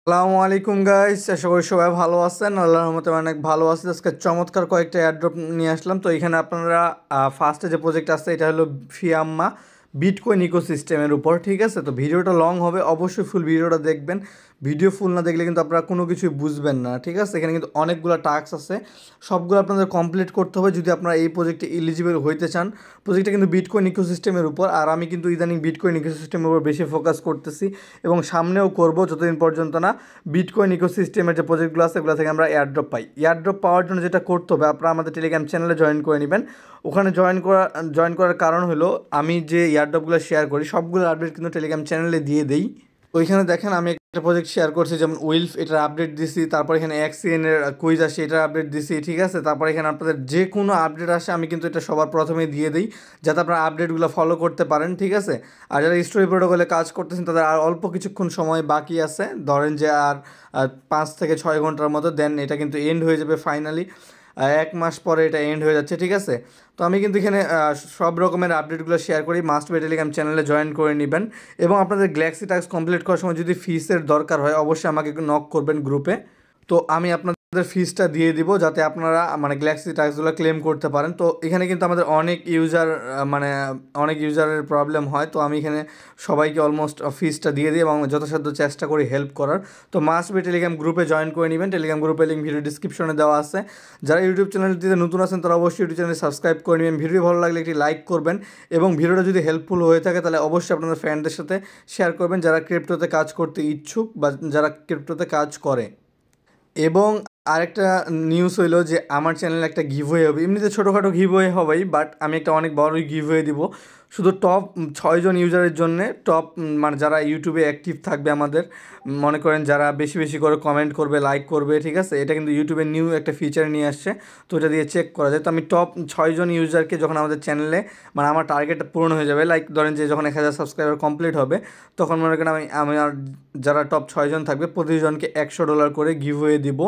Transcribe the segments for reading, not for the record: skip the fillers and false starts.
আসসালামু আলাইকুম গাইস, আশা করি সবাই ভালো আছেন। আল্লাহর রহমতে অনেক ভালো আছি। আজকে চমৎকার কয়েকটা এয়ারড্রপ নিয়ে আসলাম। তো এখানে আপনারা ফার্স্টে যে প্রজেক্ট আছে এটা হলো ফিয়াম্মা বিটকয়েন ইকোসিস্টেমের উপর, ঠিক আছে। তো ভিডিওটা লং হবে, অবশ্যই ফুল ভিডিওটা দেখবেন। ভিডিও ফুল না দেখলে কিন্তু আপনারা কোনো কিছুই বুঝবেন না, ঠিক আছে। এখানে কিন্তু অনেকগুলো টাস্ক আছে, সবগুলো আপনাদের কমপ্লিট করতে হবে যদি আপনারা এই প্রজেক্টে এলিজিবল হইতে চান। প্রজেক্টটা কিন্তু বিটকয়েন ইকোসিস্টেমের উপর, আর আমি কিন্তু ইদানিং বিটকয়েন ইকোসিস্টেমের উপর বেশি ফোকাস করতেছি এবং সামনেও করব যতদিন পর্যন্ত না বিটকয়েন ইকোসিস্টেমের যে প্রজেক্টগুলো আছে এগুলো থেকে আমরা এয়ারড্রপ পাই। এয়ারড্রপ পাওয়ার জন্য যেটা করতে হবে, আপনারা আমাদের টেলিগ্রাম চ্যানেলে জয়েন করে নেবেন। ওখানে জয়েন করার কারণ হলো আমি যে এয়ারড্রপগুলো শেয়ার করি সবগুলো আপডেট কিন্তু টেলিগ্রাম চ্যানেলে দিয়ে দেই। ওইখানে দেখেন আমি একটা প্রজেক্ট শেয়ার করছি, যেমন উইলফ, এটার আপডেট দিছি। তারপর এখানে এক্সিএন এর কুইজ আসে, এটার আপডেট দিছি, ঠিক আছে। তারপর এখানে আপনাদের যে কোনো আপডেট আসে আমি কিন্তু এটা সবার প্রথমে দিয়ে দিই, যাতে আপনারা আপডেটগুলো ফলো করতে পারেন, ঠিক আছে। আর যারা স্টোরি প্রোটোকলে কাজ করতেছেন তাদের আর অল্প কিছুক্ষণ সময় বাকি আছে, ধরেন যে আর 5 থেকে 6 ঘন্টার মতো, দেন এটা কিন্তু এন্ড হয়ে যাবে ফাইনালি। 1 মাস পরে এটা এন্ড হয়ে যাচ্ছে, ঠিক আছে। তো আমি কিন্তু এখানে সব রকমের আপডেটগুলো শেয়ার করি। মাস্ট বি টেলিগ্রাম চ্যানেলে জয়েন করে নেবেন। এবং আপনাদের গ্যালাক্সি টাস্ক কমপ্লিট করার সময় যদি ফিসের দরকার হয় অবশ্যই আমাকে একটু নক করবেন গ্রুপে। তো আমি আপনাদের ফিসটা দিয়ে দিব যাতে আপনারা মানে গ্যালাক্সি টাস্কগুলো ক্লেম করতে পারেন। তো এখানে কিন্তু আমাদের অনেক ইউজারের প্রবলেম হয়। তো আমি এখানে সবাইকে অলমোস্ট ফিসটা দিয়ে দিই এবং যথাসাধ্য চেষ্টা করি হেল্প করার। তো মাস্ট বি টেলিগ্রাম গ্রুপে জয়েন করে নেবেন। টেলিগ্রাম গ্রুপের লিঙ্ক ভিডিও ডিসক্রিপশনে দেওয়া আছে। যারা ইউটিউব চ্যানেলটিতে নতুন আছেন তারা অবশ্যই ইউটিউব চ্যানেল সাবস্ক্রাইব করে নেবেন। ভিডিও ভালো লাগলে একটি লাইক করবেন এবং ভিডিওটা যদি হেল্পফুল হয়ে থাকে তাহলে অবশ্যই আপনাদের ফ্রেন্ডদের সাথে শেয়ার করবেন যারা ক্রিপ্টোতে কাজ করতে ইচ্ছুক বা যারা ক্রিপ্টোতে কাজ করে। এবং আরেকটা নিউজ হইলো যে আমার চ্যানেলে একটা গিভওয়ে হবে। এমনিতে ছোটোখাটো গিভওয়ে হবেই, বাট আমি একটা অনেক বড়ই গিভওয়ে দিব শুধু টপ 6জন ইউজারের জন্যে। টপ মানে যারা ইউটিউবে অ্যাক্টিভ থাকবে আমাদের, মনে করেন যারা বেশি বেশি করে কমেন্ট করবে, লাইক করবে, ঠিক আছে। এটা কিন্তু ইউটিউবের নিউ একটা ফিচার নিয়ে আসছে, তো এটা দিয়ে চেক করা যায়। তো আমি টপ 6জন ইউজারকে যখন আমাদের চ্যানেলে মানে আমার টার্গেটটা পূরণ হয়ে যাবে, লাইক ধরেন যে যখন 1000 সাবস্ক্রাইবার কমপ্লিট হবে তখন মনে করেন আমি আর যারা টপ 6জন থাকবে প্রতিজনকে $100 করে গিভওয়ে দিব।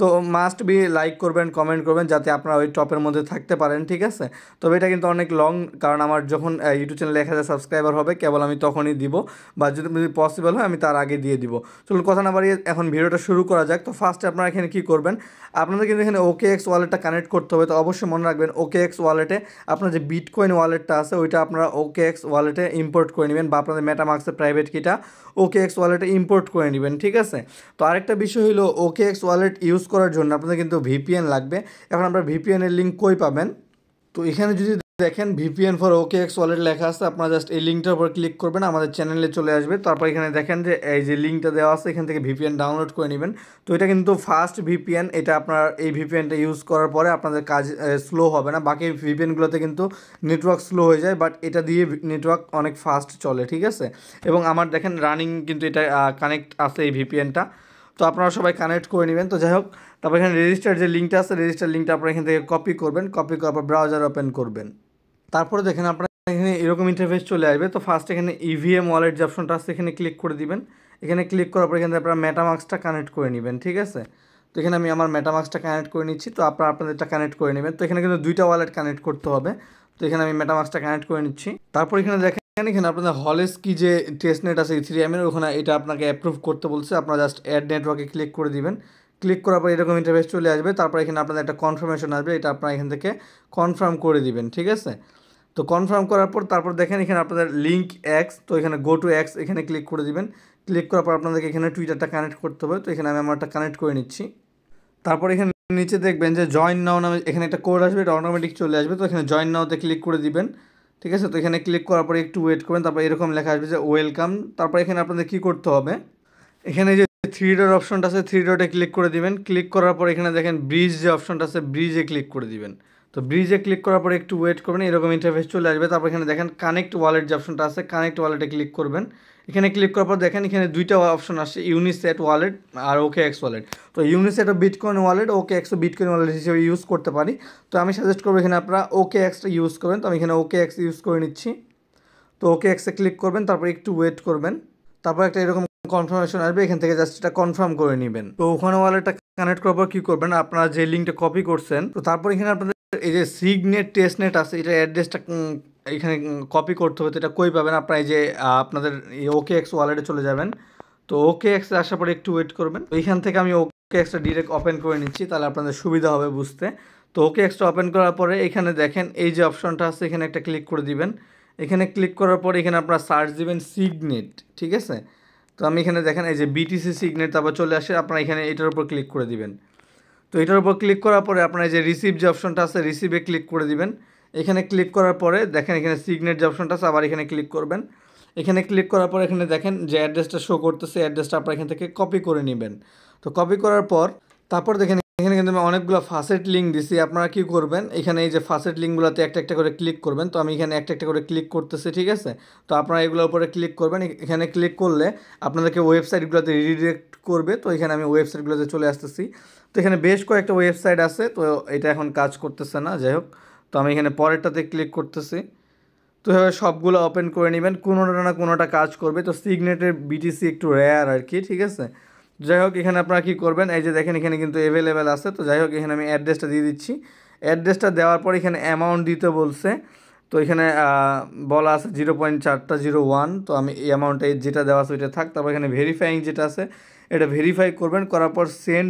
তো মাস্ট বি লাইক করবেন, কমেন্ট করবেন যাতে আপনারা ওই টপের মধ্যে থাকতে পারেন, ঠিক আছে। তবে এটা কিন্তু অনেক লং, কারণ আমার যখন ইউটিউব চ্যানেলে 1000 সাবস্ক্রাইবার হবে কেবল আমি তখনই দিব, বা যদি পসিবল হয় আমি তার আগে দিয়ে দিব। চলুন কথা না বাড়িয়ে এখন ভিডিওটা শুরু করা যাক। তো ফার্স্টে আপনারা এখানে কী করবেন, আপনাদের কিন্তু এখানে OKX ওয়ালেটটা কানেক্ট করতে হবে। তো অবশ্যই মনে রাখবেন OKX ওয়ালেটে আপনার যে বিটকয়েন ওয়ালেটটা আছে ওইটা আপনারা OKX ওয়ালেটে ইম্পোর্ট করে নেবেন, বা আপনাদের মেটামাক্সের প্রাইভেট কিটা OKX ওয়ালেটে ইম্পোর্ট করে নেবেন, ঠিক আছে। তো আরেকটা বিষয় হলো OKX ওয়ালেট ইউজ করার জন্য আপনাদের কিন্তু VPN লাগবে। এখন আমরা VPN এর লিঙ্ক কই পাবেন? তো এখানে যদি দেখেন VPN ফর OKX ওয়ালেট লেখা আছে, আপনারা জাস্ট এই লিঙ্কটার উপর ক্লিক করবেন, আমাদের চ্যানেলে চলে আসবে। তারপর এখানে দেখেন যে এই যে লিঙ্কটা দেওয়া আছে, এখান থেকে VPN ডাউনলোড করে নেবেন। তো এটা কিন্তু ফাস্ট VPN, এটা আপনার এই VPNটা ইউজ করার পরে আপনাদের কাজ স্লো হবে না। বাকি VPNগুলোতে কিন্তু নেটওয়ার্ক স্লো হয়ে যায়, বাট এটা দিয়ে নেটওয়ার্ক অনেক ফাস্ট চলে, ঠিক আছে। এবং আমার দেখেন রানিং কিন্তু এটা কানেক্ট আছে এই VPNটা। তো আপনারা সবাই কানেক্ট করে নেবেন। তো যাই হোক, তারপর এখানে রেজিস্টার যে লিঙ্কটা আছে, রেজিস্টার লিঙ্কটা আপনারা এখান থেকে কপি করবেন, কপি করার পর ব্রাউজার ওপেন করবেন। তারপরে দেখেন আপনার এখানে এরকম ইন্টারফেস চলে আসবে। তো ফার্স্ট এখানে EVM ওয়ালেট যে অপশনটা আছে এখানে ক্লিক করে দিবেন। এখানে ক্লিক করার পর এখানে আপনারা মেটামাক্সটা কানেক্ট করে নেবেন, ঠিক আছে। তো এখানে আমি আমার মেটামাক্সটা কানেক্ট করে নিচ্ছি। তো আপনারা আপনাদেরটা কানেক্ট করে নেবেন। তো এখানে কিন্তু 2টা ওয়ালেট কানেক্ট করতে হবে। তো এখানে আমি মেটামাক্সটা কানেক্ট করে নিচ্ছি। তারপর এখানে দেখেন এখানে আপনাদের হলেস কি যে টেস্টনেট আছে ইথেরিয়ামের, ওখানে এটা আপনাকে অ্যাপ্রুভ করতে বলছে। আপনারা জাস্ট অ্যাড নেটওয়ার্কে ক্লিক করে দিবেন। ক্লিক করার পর এরকম ইন্টারফেস চলে আসবে। তারপর এখানে আপনাদের একটা কনফার্মেশন আসবে, এটা আপনারা এখান থেকে কনফার্ম করে দিবেন, ঠিক আছে। তো কনফার্ম করার পর তারপর দেখেন এখানে আপনাদের লিঙ্ক এক্স, তো এখানে গো টু এক্স এখানে ক্লিক করে দিবেন। ক্লিক করার পর আপনাদেরকে এখানে টুইটারটা কানেক্ট করতে হবে। তো এখানে আমি আমারটা কানেক্ট করে নিচ্ছি। তারপর এখানে নিচে দেখবেন যে জয়েন নাও নামে এখানে একটা কোড আসবে, এটা অটোমেটিক চলে আসবে। তো এখানে জয়েন নাওতে ক্লিক করে দিবেন, ঠিক আছে। তো এখানে ক্লিক করার পরে একটু ওয়েট করবেন, তারপর এরকম লেখা আসবে যে ওয়েলকাম। তারপর এখানে আপনাদের কী করতে হবে, এখানে যে 3 ডট অপশনটা আছে 3 ডটে ক্লিক করে দিবেন। ক্লিক করার পর এখানে দেখেন ব্রিজ যে অপশনটা আছে ব্রিজে ক্লিক করে দিবেন। তো ব্রিজে ক্লিক করার পরে একটু ওয়েট করবেন, এরকম ইন্টারফেস চলে আসবে। তারপর এখানে দেখেন কানেক্ট ওয়ালেট যে অপশনটা আছে কানেক্ট ওয়ালেটে ক্লিক করবেন। এখানে ক্লিক করার পর দেখেন এখানে 2টা অপশন আসছে, ইউনিসেট ওয়ালেট আর OKX ওয়ালেট। তো ইউনিসেট ও বিটকয়েন ওয়ালেট, OKX ও বিটকয়েন ওয়ালেট হিসেবে ইউজ করতে পারি। তো আমি সাজেস্ট করবো এখানে আপনারা OKXটা ইউজ করবেন। তো আমি এখানে OKX ইউজ করে নিচ্ছি। তো OKXে ক্লিক করবেন, তারপর একটু ওয়েট করবেন। তারপর একটা এরকম কনফার্মেশন আসবে, এখান থেকে জাস্ট এটা কনফার্ম করে নেবেন। তো ওখানে ওয়ালেটটা কানেক্ট করার পর কী করবেন, আপনারা যে লিঙ্কটা কপি করছেন, তো তারপর এখানে আপনাদের এই যে সিগনেট টেস্টনেট আছে এটা অ্যাড্রেসটা এখানে কপি করতে হবে। তো এটা কই পাবেন, আপনারা এই যে আপনাদের OKX ওয়ালেটে চলে যাবেন। তো ওকে এক্সে আসার পরে একটু ওয়েট করবেন। এইখান থেকে আমি ওকে এক্সটা ডিরেক্ট ওপেন করে নিচ্ছি, তাহলে আপনাদের সুবিধা হবে বুঝতে। তো ওকে এক্সটা ওপেন করার পরে এখানে দেখেন এই যে অপশনটা আছে, এখানে একটা ক্লিক করে দিবেন। এখানে ক্লিক করার পরে এখানে আপনারা সার্চ দিবেন সিগনেট, ঠিক আছে। তো আমি এখানে দেখেন এই যে বিটিসি সিগনেট, তারপর চলে আসে, আপনারা এখানে এটার উপর ক্লিক করে দিবেন। তো এটার উপর ক্লিক করার পরে আপনার এই যে রিসিভ যে অপশনটা আছে, রিসিভে ক্লিক করে দিবেন। এখানে ক্লিক করার পরে দেখেন এখানে সিগনেট যে অপশনটা আছে, আবার এখানে ক্লিক করবেন। এখানে ক্লিক করার পর এখানে দেখেন যে অ্যাড্রেসটা শো করতেছে, অ্যাড্রেসটা আপনারা এখান থেকে কপি করে নেবেন। তো কপি করার পর তারপর দেখেন এখানে কিন্তু আমি অনেকগুলো ফাসেট লিঙ্ক দিছি। আপনারা কি করবেন, এখানে এই যে ফাসেট লিঙ্কগুলোতে একটা একটা করে ক্লিক করবেন। তো আমি এখানে একটা একটা করে ক্লিক করতেছি, ঠিক আছে। তো আপনারা এগুলোর উপরে ক্লিক করবেন। এখানে ক্লিক করলে আপনাদেরকে ওয়েবসাইটগুলোতে রিডিরেক্ট করবে। তো এখানে আমি ওয়েবসাইটগুলোতে চলে আসতেছি। তো এখানে বেশ কয়েকটা ওয়েবসাইট আছে, তো এটা এখন কাজ করতেছে না, যাই হোক। তো আমি এখানে পরেরটাতে ক্লিক করতেছি। তো এভাবে সবগুলো ওপেন করে নেবেন, কোনোটা না কোনোটা কাজ করবে। তো সিগনেটের বিটিসি একটু রেয়ার আর কি, ঠিক আছে। যাই হোক, এখানে আপনারা কী করবেন, এই যে দেখেন এখানে কিন্তু অ্যাভেলেবেল আছে। তো যাই হোক, এখানে আমি অ্যাড্রেসটা দিয়ে দিচ্ছি। অ্যাড্রেসটা দেওয়ার পর এখানে অ্যামাউন্ট দিতে বলছে। তো এখানে বলা আছে 0.401। তো আমি এই অ্যামাউন্টটা যেটা দেওয়া আছে ওইটা থাক। তারপর এখানে ভেরিফাইং যেটা আছে এটা ভেরিফাই করবেন, করার পর সেন্ড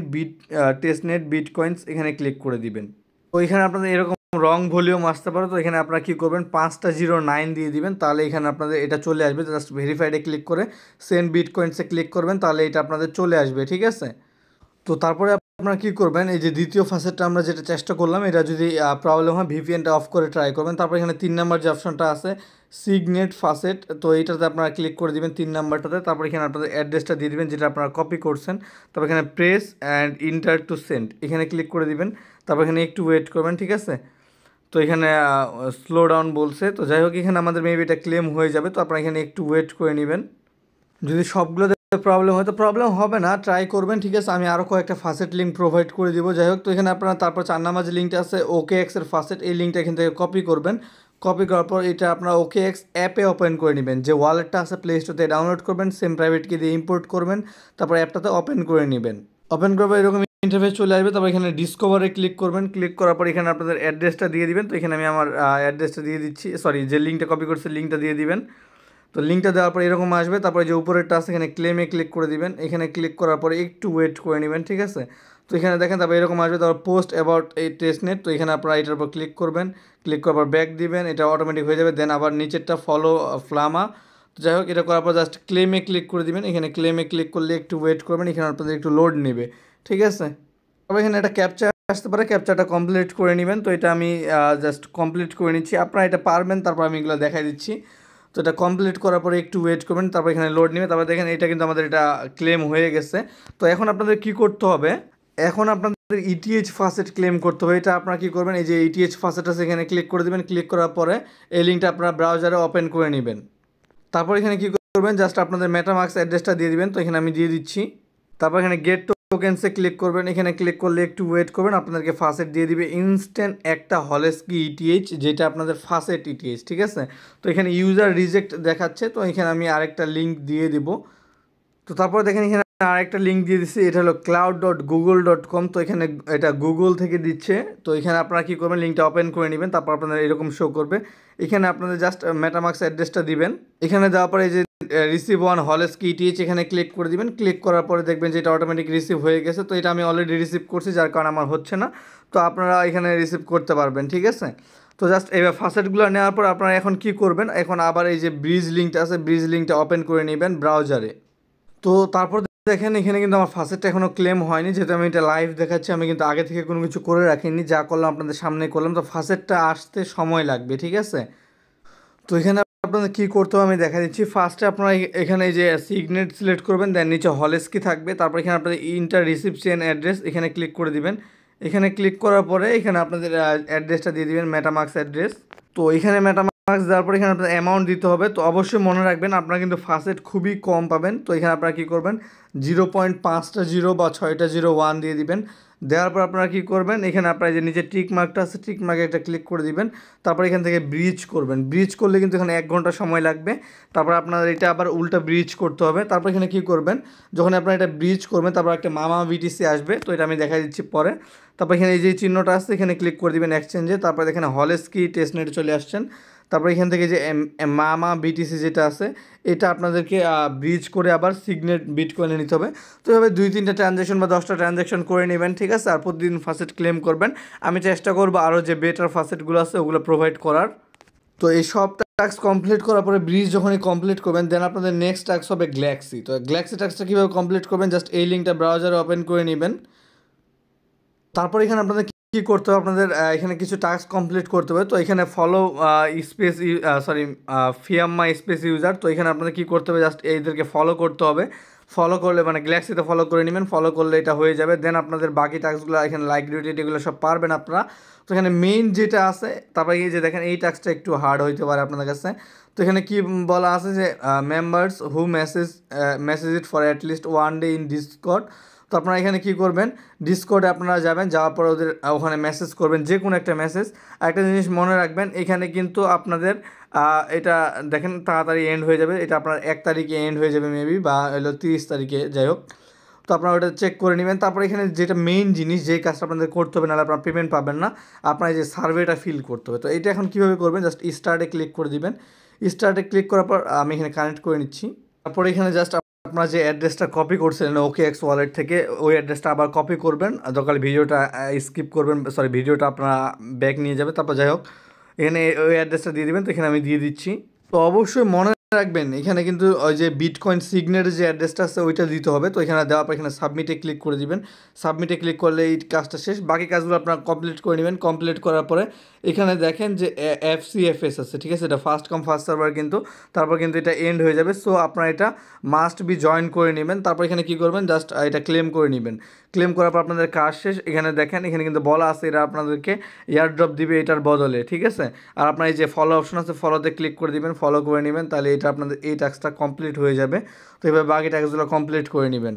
টেস্টনেট বিটকয়েন্স এখানে ক্লিক করে দিবেন। তো এখানে আপনাদের এরকম রং ভলিউম আসতে পারে। তো এখানে আপনারা কী করবেন, 509 দিয়ে দিবেন, তাহলে এখানে আপনাদের এটা চলে আসবে। জাস্ট ভেরিফাইডে ক্লিক করে সেন্ড বিটকয়েন্সে ক্লিক করবেন, তাহলে এটা আপনাদের চলে আসবে, ঠিক আছে। তো তারপরে আপনারা কী করবেন, এই যে দ্বিতীয় ফাসেটটা আমরা যেটা চেষ্টা করলাম, এটা যদি প্রবলেম হয় ভিপিএনটা অফ করে ট্রাই করবেন। তারপর এখানে 3 নাম্বার যে অপশনটা আছে সিগনেট ফাসেট, তো এইটাতে আপনারা ক্লিক করে দিবেন 3 নাম্বারটাতে। তারপর এখানে আপনাদের অ্যাড্রেসটা দিয়ে দিবেন যেটা আপনারা কপি করছেন। তারপর এখানে press and inter to send এখানে ক্লিক করে দিবেন। তারপর এখানে একটু ওয়েট করবেন, ঠিক আছে। তো এখানে স্লো ডাউন বলছে। তো যাই হোক, এখানে আমাদের মেবি এটা ক্লেম হয়ে যাবে। তো আপনারা এখানে একটু ওয়েট করে নেবেন। যদি সবগুলোতে প্রবলেম হয়, তো প্রবলেম হবে না, ট্রাই করবেন, ঠিক আছে। আমি আরও কয়েকটা ফাসেট লিঙ্ক প্রোভাইড করে দিব। যাই হোক, তো এখানে আপনারা তারপর 4 নাম্বার যে লিঙ্কটা আছে ওকে এক্সের ফাসেট, এই লিঙ্কটা এখান থেকে কপি করবেন। কপি করার পর এটা আপনারা ওকে এক্স অ্যাপে ওপেন করে নেবেন। যে ওয়ালেটটা আছে প্লে স্টোর থেকে ডাউনলোড করবেন, সেম প্রাইভেট কি দিয়ে ইম্পোর্ট করবেন, তারপর অ্যাপটাতে ওপেন করে নেবেন। ওপেন করার পর এরকম ইন্টারফেস চলে আসবে। তারপর এখানে ডিসকভারে ক্লিক করবেন। ক্লিক করার পর এখানে আপনাদের অ্যাড্রেসটা দিয়ে দিবেন। তো এখানে আমি আমার অ্যাড্রেসটা দিয়ে দিচ্ছি, সরি যে লিঙ্কটা কপি করছে লিঙ্কটা দিয়ে দিবেন। তো লিঙ্কটা দেওয়ার পর এরকম আসবে। তারপরে যে উপরেরটা আছে এখানে ক্লেমে ক্লিক করে দিবেন। এখানে ক্লিক করার পরে একটু ওয়েট করে নেবেন, ঠিক আছে। তো এখানে দেখেন তারপর এরকম আসবে। তারপর পোস্ট অ্যাবাউট এই টেস্টনেট, তো এখানে আপনারা এটার উপর ক্লিক করবেন। ক্লিক করার পর ব্যাক দিবেন, এটা অটোমেটিক হয়ে যাবে। দেন আবার নিচেরটা ফলো ফ্লামা। তো যাই হোক, এটা করার পর জাস্ট ক্লেমে ক্লিক করে দিবেন। এখানে ক্লেমে ক্লিক করলে একটু ওয়েট করবেন, এখানে আপনাদের একটু লোড নেবে, ঠিক আছে। তবে এখানে একটা ক্যাপচা আসতে পারে, ক্যাপচাটা কমপ্লিট করে নেবেন। তো এটা আমি জাস্ট কমপ্লিট করে নিচ্ছি, আপনারা এটা পারবেন। তারপর আমি এগুলো দেখাই দিচ্ছি। তো এটা কমপ্লিট করার পরে একটু ওয়েট করবেন, তারপর এখানে লোড নেবে। তারপর দেখেন এটা কিন্তু আমাদের এটা ক্লেম হয়ে গেছে। তো এখন আপনাদের কি করতে হবে, এখন আপনাদের ইটিএইচ ফাসেট ক্লেম করতে হবে। এটা আপনারা কী করবেন, এই যে ইটিএইচ ফাসেট আছে এখানে ক্লিক করে দেবেন। ক্লিক করার পরে এই লিঙ্কটা আপনারা ব্রাউজারে ওপেন করে নেবেন। তারপর এখানে কী করবেন, জাস্ট আপনাদের মেটামাস্ক অ্যাড্রেসটা দিয়ে দিবেন। তো এখানে আমি দিয়ে দিচ্ছি। তারপর এখানে গেট টোকেন্সে ক্লিক করবেন। এখানে ক্লিক করলে একটু ওয়েট করবেন, আপনাদেরকে ফাসেট দিয়ে দিবে ইনস্ট্যান্ট একটা হলেস্কি ইটিএইচ, যেটা আপনাদের ফাসেট ইটিএইচ, ঠিক আছে। তো এখানে ইউজার রিজেক্ট দেখাচ্ছে। তো এখানে আমি আরেকটা লিঙ্ক দিয়ে দিব। তো তারপরে দেখেন এখানে আরেকটা লিঙ্ক দিয়ে দিচ্ছি, এটা হলো cloud.google.com। তো এখানে এটা গুগল থেকে দিচ্ছে। তো এখানে আপনারা কী করবেন, লিঙ্কটা ওপেন করে নেবেন। তারপর আপনাদের এরকম শো করবে। এখানে আপনাদের জাস্ট মেটামাস্ক অ্যাড্রেসটা দিবেন। এখানে দেওয়ার পরে এই যে রিসিভ ওয়ান হলেস্কি ইটিএইচ এখানে ক্লিক করে দিবেন। ক্লিক করার পরে দেখবেন যে এটা অটোমেটিক রিসিভ হয়ে গেছে। তো এটা আমি অলরেডি রিসিভ করছি, যার কারণে আমার হচ্ছে না। তো আপনারা এখানে রিসিভ করতে পারবেন, ঠিক আছে। তো জাস্ট এবার ফাসেটগুলো নেওয়ার পর আপনারা এখন কি করবেন, এখন আবার এই যে ব্রিজ লিঙ্কটা আছে ব্রিজ লিঙ্কটা ওপেন করে নেবেন ব্রাউজারে। তো তারপর দেখেন এখানে কিন্তু আমার ফাসেটটা এখনও ক্লেম হয়নি, যেহেতু আমি এটা লাইভ দেখাচ্ছি। আমি কিন্তু আগে থেকে কোনো কিছু করে রাখিনি, যা করলাম আপনাদের সামনে করলাম। তো ফাসেটটা আসতে সময় লাগবে, ঠিক আছে। তো এখানে আপনাদের কী করতে হবে আমি দেখা দিচ্ছি। ফার্স্টে আপনারা এখানে যে সিগনেট সিলেক্ট করবেন, দেন নিচে হলেস্কি থাকবে। তারপর এখানে আপনাদের ইন্টার রিসিপশন অ্যাড্রেস এখানে ক্লিক করে দিবেন। এখানে ক্লিক করার পরে এখানে আপনাদের অ্যাড্রেসটা দিয়ে দিবেন, মেটামাস্ক অ্যাড্রেস। তো এখানে মেটামাস্ক দেওয়ার পরে এখানে আপনাদের অ্যামাউন্ট দিতে হবে। তো অবশ্যই মনে রাখবেন আপনারা কিন্তু ফাসেট খুবই কম পাবেন। তো এখানে আপনারা কী করবেন, 0.5 বা 6 দিয়ে দিবেন। দেওয়ার পর আপনারা কী করবেন, এখানে আপনার যে নিচে টিক মার্কটা আছে টিক মার্কে একটা ক্লিক করে দিবেন। তারপর এখান থেকে ব্রিজ করবেন। ব্রিজ করলে কিন্তু এখানে 1 ঘন্টা সময় লাগবে। তারপর আপনার এটা আবার উল্টা ব্রিজ করতে হবে। তারপর এখানে কী করবেন, যখন আপনারা এটা ব্রিজ করবেন তারপর একটা মামা বিটিসি আসবে। তো এটা আমি দেখা দিচ্ছি পরে। তারপর এখানে এই যে চিহ্নটা আসছে এখানে ক্লিক করে দিবেন এক্সচেঞ্জে। তারপর এখানে হলেস্কি টেস্টনেটে চলে আসছেন। তারপর এখান থেকে যে মামা বিটিসি যেটা আছে এটা আপনাদেরকে ব্রিজ করে আবার সিগনেট বিটকয়েনে নিতে হবে। তো এভাবে 2-3টা ট্রানজ্যাকশন বা 10টা ট্রানজ্যাকশন করে নেবেন, ঠিক আছে। আর প্রতিদিন ফাসেট ক্লেম করবেন। আমি চেষ্টা করবো আরও যে বেটার ফাসেটগুলো আছে ওগুলো প্রোভাইড করার। তো এই সব টাস্ক কমপ্লিট করার পরে ব্রিজ যখনই কমপ্লিট করবেন দেন আপনাদের নেক্সট টাস্ক হবে গ্যালাক্সি। তো গ্যালাক্সি টাস্কটা কীভাবে কমপ্লিট করবেন, জাস্ট এই লিঙ্কটা ব্রাউজারে ওপেন করে নেবেন। তারপর এখানে আপনাদের কী করতে হবে, আপনাদের এখানে কিছু টাস্ক কমপ্লিট করতে হবে। তো এখানে ফলো স্পেস ফিয়াম্মা স্পেস ইউজার, তো এখানে আপনাদের কী করতে হবে, জাস্ট এইদেরকে ফলো করতে হবে। ফলো করলে মানে গ্যালাক্সিতে ফলো করে নেবেন, ফলো করলে এটা হয়ে যাবে। দেন আপনাদের বাকি টাস্কগুলো এখানে লাইক রিলেটেড এগুলো সব পারবেন আপনারা। তো এখানে মেইন যেটা আছে, তারপরে এই যে দেখেন এই টাস্কটা একটু হার্ড হইতে পারে আপনাদের কাছে। তো এখানে কি বলা আছে যে members who message it for at least 1 day in Discord. তো আপনারা এখানে কী করবেন, ডিসকর্ডে আপনারা যাবেন, যাওয়ার পর ওদের ওখানে মেসেজ করবেন, যে কোনো একটা মেসেজ। আর একটা জিনিস মনে রাখবেন, এখানে কিন্তু আপনাদের এটা দেখেন তাড়াতাড়ি এন্ড হয়ে যাবে। এটা আপনার 1 তারিখে এন্ড হয়ে যাবে মেবি, বা হলো 30 তারিখে, যাই হোক। তো আপনারা ওটা চেক করে নেবেন। তারপরে এখানে যেটা মেইন জিনিস, যেই কাজটা আপনাদের করতে হবে, নাহলে আপনারা পেমেন্ট পাবেন না, আপনার এই যে সার্ভেটা ফিল করতে হবে। তো এটা এখন কীভাবে করবেন, জাস্ট স্টার্টে ক্লিক করে দিবেন। স্টার্টে ক্লিক করার পর আমি এখানে কানেক্ট করে নিচ্ছি। তারপরে এখানে জাস্ট আপনারা যে অ্যাড্রেসটা কপি করছিলেন OKX ওয়ালেট থেকে, ওই অ্যাড্রেসটা আবার কপি করবেন। দরকার ভিডিওটা স্কিপ করবেন, সরি ভিডিওটা আপনারা ব্যাক নিয়ে যাবে। তারপর যাই হোক এখানে ওই অ্যাড্রেসটা দিয়ে দিবেন। তো এখানে আমি দিয়ে দিচ্ছি। তো অবশ্যই মনে রাখবেন এখানে কিন্তু ওই যে বিটকয়েন সিগনেটের যে অ্যাড্রেসটা আছে ওইটা দিতে হবে। তো এখানে দেওয়ার পর এখানে সাবমিটে ক্লিক করে দিবেন। সাবমিটে ক্লিক করলে এই কাজটা শেষ। বাকি কাজগুলো আপনারা কমপ্লিট করে নেবেন। কমপ্লিট করার পরে এখানে দেখেন যে FCFS আছে, ঠিক আছে, এটা ফার্স্ট কাম ফার্স্ট সার্ভার কিন্তু। তারপর কিন্তু এটা এন্ড হয়ে যাবে। সো আপনারা এটা মাস্ট বি জয়েন করে নেবেন। তারপর এখানে কী করবেন, জাস্ট এটা ক্লেম করে নেবেন। ক্লেম করার পর আপনাদের কাজ শেষ। এখানে দেখেন এখানে কিন্তু বলা আছে এরা আপনাদেরকে এয়ারড্রপ দিবে এটার বদলে, ঠিক আছে। আর আপনার এই যে ফলো অপশন আছে, ফলোতে ক্লিক করে দিবেন, ফলো করে নেবেন, তাহলে এটা আপনাদের এই টাস্কটা কমপ্লিট হয়ে যাবে। তো এভাবে বাকি টাস্কগুলো কমপ্লিট করে নেবেন।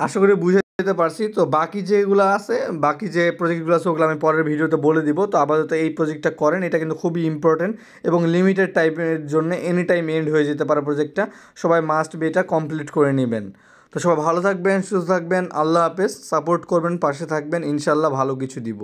আশা করি বুঝে যেতে পারছি। তো বাকি যেগুলো আছে, বাকি যে প্রজেক্টগুলো আছে ওগুলো আমি পরের ভিডিওতে বলে দিব। তো আপাতত এই প্রজেক্টটা করেন, এটা কিন্তু খুবই ইম্পর্টেন্ট এবং লিমিটেড টাইপের জন্য এনি টাইম এন্ড হয়ে যেতে পারে প্রজেক্টটা। সবাই মাস্ট বি এটা কমপ্লিট করে নেবেন। তো সবাই ভালো থাকবেন, সুস্থ থাকবেন, আল্লাহ হাফেজ। সাপোর্ট করবেন, পাশে থাকবেন, ইনশাল্লাহ ভালো কিছু দিব।